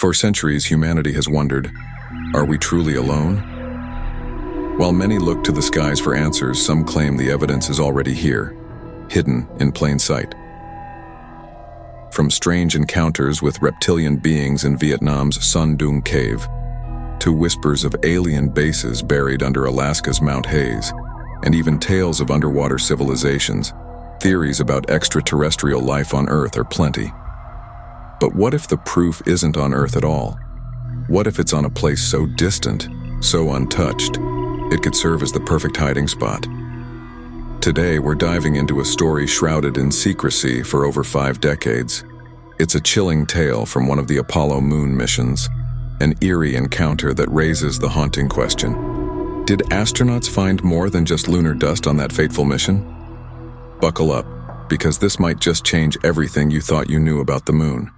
For centuries, humanity has wondered, are we truly alone? While many look to the skies for answers, some claim the evidence is already here, hidden in plain sight. From strange encounters with reptilian beings in Vietnam's Son Doong Cave, to whispers of alien bases buried under Alaska's Mount Hayes, and even tales of underwater civilizations, theories about extraterrestrial life on Earth are plenty. But what if the proof isn't on Earth at all? What if it's on a place so distant, so untouched, it could serve as the perfect hiding spot? Today, we're diving into a story shrouded in secrecy for over 5 decades. It's a chilling tale from one of the Apollo moon missions, an eerie encounter that raises the haunting question. Did astronauts find more than just lunar dust on that fateful mission? Buckle up, because this might just change everything you thought you knew about the moon.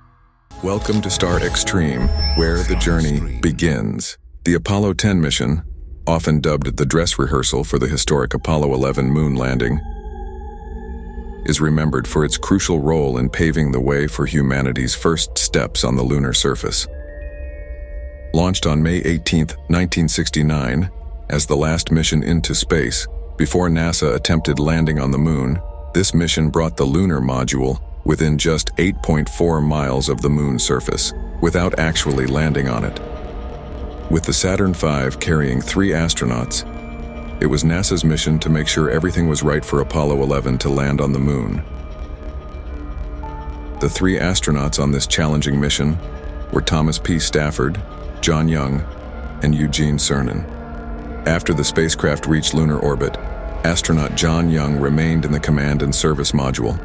Welcome to StarXtreme, where the journey begins. The Apollo 10 mission, often dubbed the dress rehearsal for the historic Apollo 11 moon landing, is remembered for its crucial role in paving the way for humanity's first steps on the lunar surface. Launched on May 18, 1969, as the last mission into space, before NASA attempted landing on the moon, this mission brought the lunar module within just 8.4 miles of the moon's surface, without actually landing on it. With the Saturn V carrying 3 astronauts, it was NASA's mission to make sure everything was right for Apollo 11 to land on the moon. The 3 astronauts on this challenging mission were Thomas P. Stafford, John Young, and Eugene Cernan. After the spacecraft reached lunar orbit, astronaut John Young remained in the command and service module,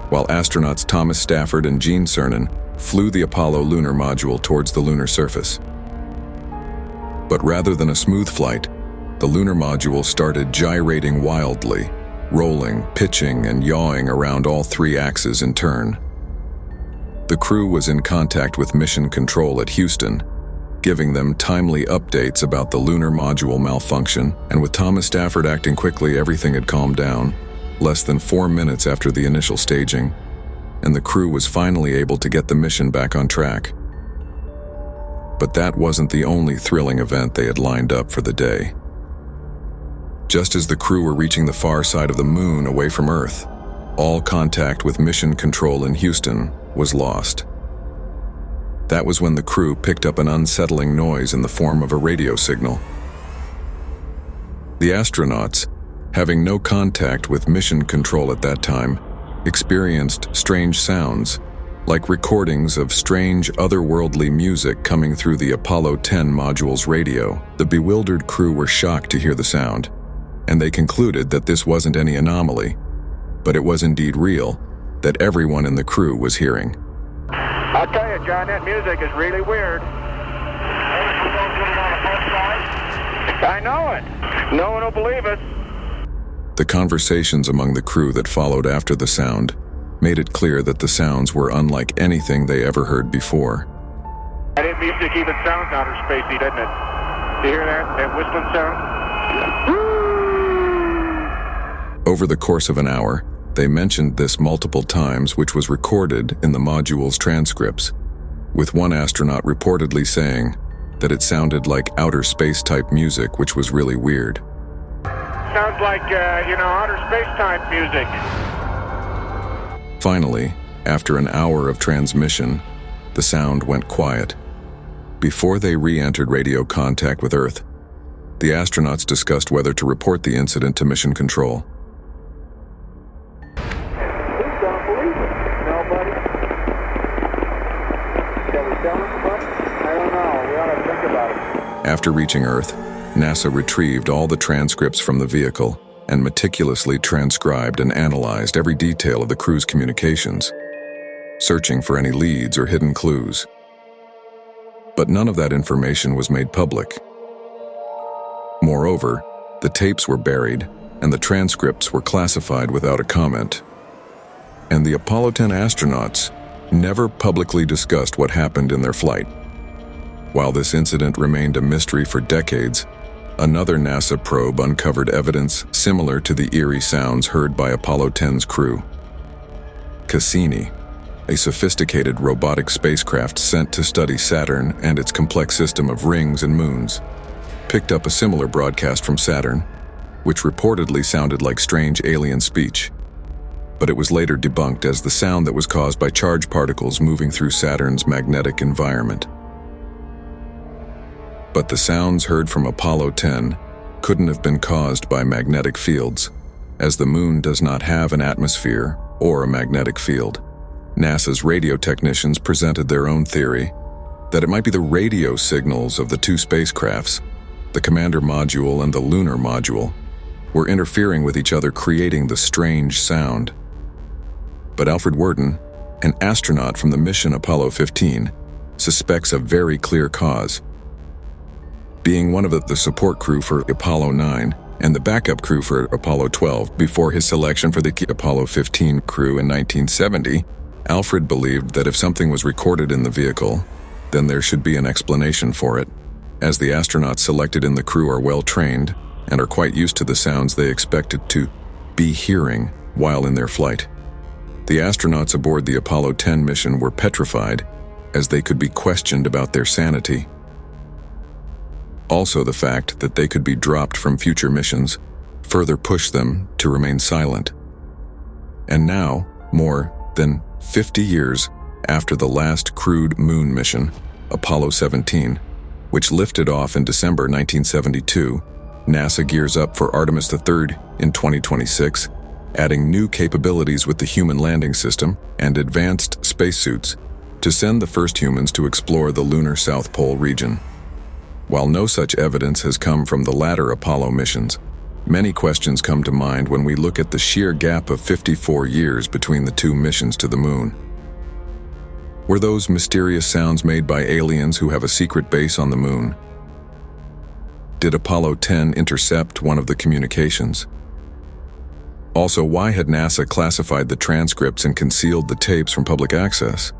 while astronauts Thomas Stafford and Gene Cernan flew the Apollo lunar module towards the lunar surface. But rather than a smooth flight, the lunar module started gyrating wildly, rolling, pitching, and yawing around all 3 axes in turn. The crew was in contact with Mission Control at Houston, giving them timely updates about the lunar module malfunction, and with Thomas Stafford acting quickly, everything had calmed down, less than 4 minutes after the initial staging, and the crew was finally able to get the mission back on track. But that wasn't the only thrilling event they had lined up for the day. Just as the crew were reaching the far side of the moon away from Earth, all contact with Mission Control in Houston was lost. That was when the crew picked up an unsettling noise in the form of a radio signal. The astronauts, having no contact with Mission Control at that time, experienced strange sounds, like recordings of strange otherworldly music coming through the Apollo 10 module's radio. The bewildered crew were shocked to hear the sound, and they concluded that this wasn't any anomaly, but it was indeed real, that everyone in the crew was hearing. I'll tell you, John, that music is really weird. I know it. No one will believe it. The conversations among the crew that followed after the sound made it clear that the sounds were unlike anything they ever heard before. That music even sounds outer spacey, doesn't it? Do you hear that? That whistling sound? Over the course of an hour, they mentioned this multiple times, which was recorded in the module's transcripts, with one astronaut reportedly saying that it sounded like outer space-type music, which was really weird. Sounds like, outer space-type music. Finally, after an hour of transmission, the sound went quiet. Before they re-entered radio contact with Earth, the astronauts discussed whether to report the incident to Mission Control. After reaching Earth, NASA retrieved all the transcripts from the vehicle and meticulously transcribed and analyzed every detail of the crew's communications, searching for any leads or hidden clues. But none of that information was made public. Moreover, the tapes were buried and the transcripts were classified without a comment. And the Apollo 10 astronauts never publicly discussed what happened in their flight. While this incident remained a mystery for decades, another NASA probe uncovered evidence similar to the eerie sounds heard by Apollo 10's crew. Cassini, a sophisticated robotic spacecraft sent to study Saturn and its complex system of rings and moons, picked up a similar broadcast from Saturn, which reportedly sounded like strange alien speech. But it was later debunked as the sound that was caused by charged particles moving through Saturn's magnetic environment. But the sounds heard from Apollo 10 couldn't have been caused by magnetic fields, as the moon does not have an atmosphere or a magnetic field. NASA's radio technicians presented their own theory that it might be the radio signals of the two spacecrafts, the commander module and the lunar module, were interfering with each other, creating the strange sound. But Alfred Worden, an astronaut from the mission Apollo 15, suspects a very clear cause. Being one of the support crew for Apollo 9 and the backup crew for Apollo 12 before his selection for the Apollo 15 crew in 1970, Alfred believed that if something was recorded in the vehicle, then there should be an explanation for it, as the astronauts selected in the crew are well trained and are quite used to the sounds they expected to be hearing while in their flight. The astronauts aboard the Apollo 10 mission were petrified, as they could be questioned about their sanity. Also, the fact that they could be dropped from future missions further pushed them to remain silent. And now, more than 50 years after the last crewed moon mission, Apollo 17, which lifted off in December 1972, NASA gears up for Artemis III in 2026, adding new capabilities with the human landing system and advanced spacesuits to send the first humans to explore the lunar South Pole region. While no such evidence has come from the latter Apollo missions, many questions come to mind when we look at the sheer gap of 54 years between the two missions to the moon. Were those mysterious sounds made by aliens who have a secret base on the moon? Did Apollo 10 intercept one of the communications? Also, why had NASA classified the transcripts and concealed the tapes from public access?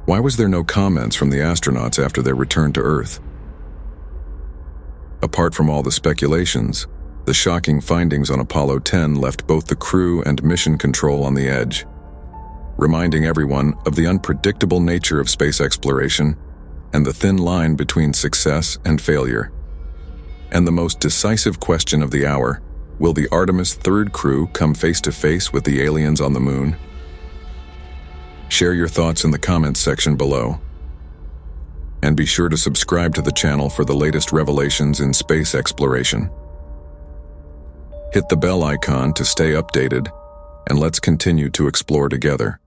Why was there no comments from the astronauts after their return to Earth? Apart from all the speculations, the shocking findings on Apollo 10 left both the crew and mission control on the edge, reminding everyone of the unpredictable nature of space exploration and the thin line between success and failure. And the most decisive question of the hour: will the Artemis III crew come face to face with the aliens on the moon? Share your thoughts in the comments section below. And be sure to subscribe to the channel for the latest revelations in space exploration. Hit the bell icon to stay updated, and let's continue to explore together.